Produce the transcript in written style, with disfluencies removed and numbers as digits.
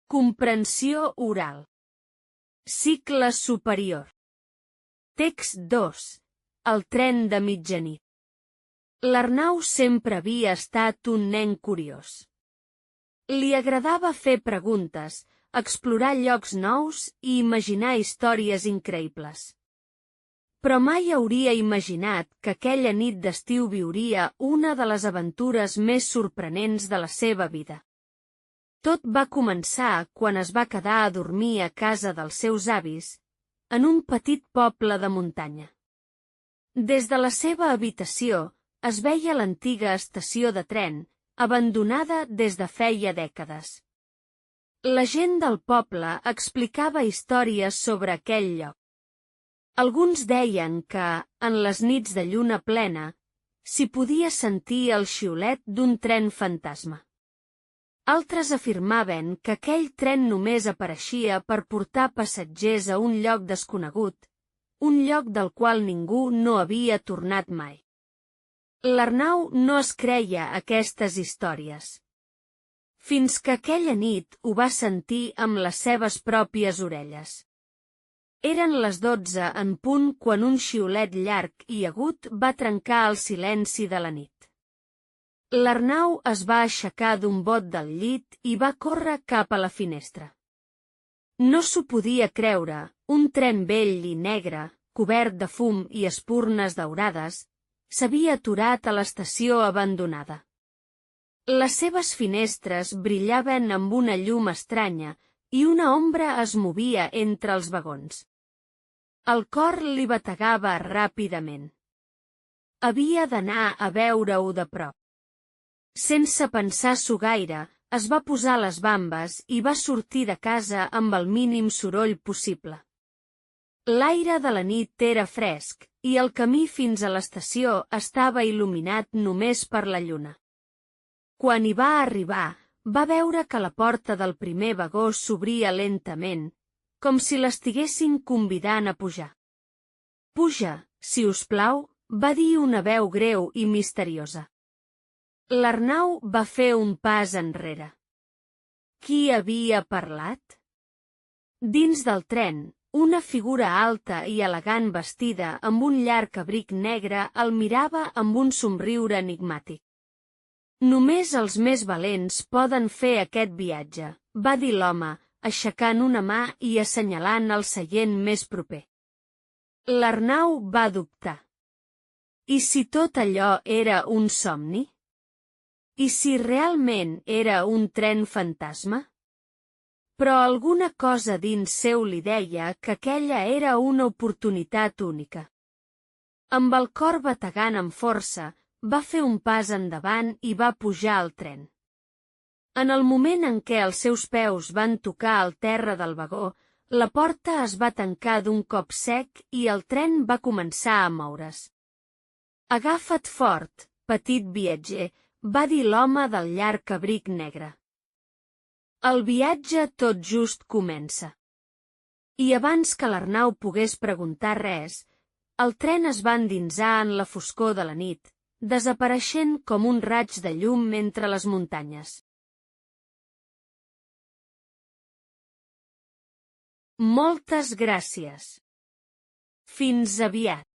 Comprensió oral. Cicle superior. Text 2. El tren de mitjanit. L'Arnau sempre havia estat un nen curiós. Li agradava fer preguntes, explorar llocs nous i imaginar històries increïbles. Però mai hauria imaginat que aquella nit d'estiu viuria una de les aventures més sorprenents de la seva vida. Tot va començar quan es va quedar a dormir a casa dels seus avis, en un petit poble de muntanya. Des de la seva habitació es veia l'antiga estació de tren, abandonada des de feia dècades. La gent del poble explicava històries sobre aquell lloc. Alguns deien que, en les nits de lluna plena, s'hi podia sentir el xiulet d'un tren fantasma. Altres afirmaven que aquell tren només apareixia per portar passatgers a un lloc desconegut, un lloc del qual ningú no havia tornat mai. L'Arnau no es creia aquestes històries. Fins que aquella nit ho va sentir amb les seves pròpies orelles. Eren les 12 en punt quan un xiulet llarg i agut va trencar el silenci de la nit. L'Arnau es va aixecar d'un bot del llit i va córrer cap a la finestra. No s'ho podia creure, un tren vell i negre, cobert de fum i espurnes daurades, s'havia aturat a l'estació abandonada. Les seves finestres brillaven amb una llum estranya i una ombra es movia entre els vagons. El cor li bategava ràpidament. Havia d'anar a veure-ho de prop. Sense pensar-s'ho gaire, es va posar les bambes i va sortir de casa amb el mínim soroll possible. L'aire de la nit era fresc i el camí fins a l'estació estava il·luminat només per la lluna. Quan hi va arribar, va veure que la porta del primer vagó s'obria lentament, com si l'estiguessin convidant a pujar. «Puja, si us plau», va dir una veu greu i misteriosa. L'Arnau va fer un pas enrere. Qui havia parlat? Dins del tren, una figura alta i elegant vestida amb un llarg abric negre el mirava amb un somriure enigmàtic. «Només els més valents poden fer aquest viatge», va dir l'home, aixecant una mà i assenyalant el seient més proper. L'Arnau va dubtar. I si tot allò era un somni? I si realment era un tren fantasma? Però alguna cosa dins seu li deia que aquella era una oportunitat única. Amb el cor bategant amb força, va fer un pas endavant i va pujar al tren. En el moment en què els seus peus van tocar el terra del vagó, la porta es va tancar d'un cop sec i el tren va començar a moure's. «Agafa't fort, petit viatger», va dir l'home del llarg abric negre. «El viatge tot just comença». I abans que l'Arnau pogués preguntar res, el tren es va endinsar en la foscor de la nit, desapareixent com un raig de llum entre les muntanyes. Moltes gràcies. Fins aviat.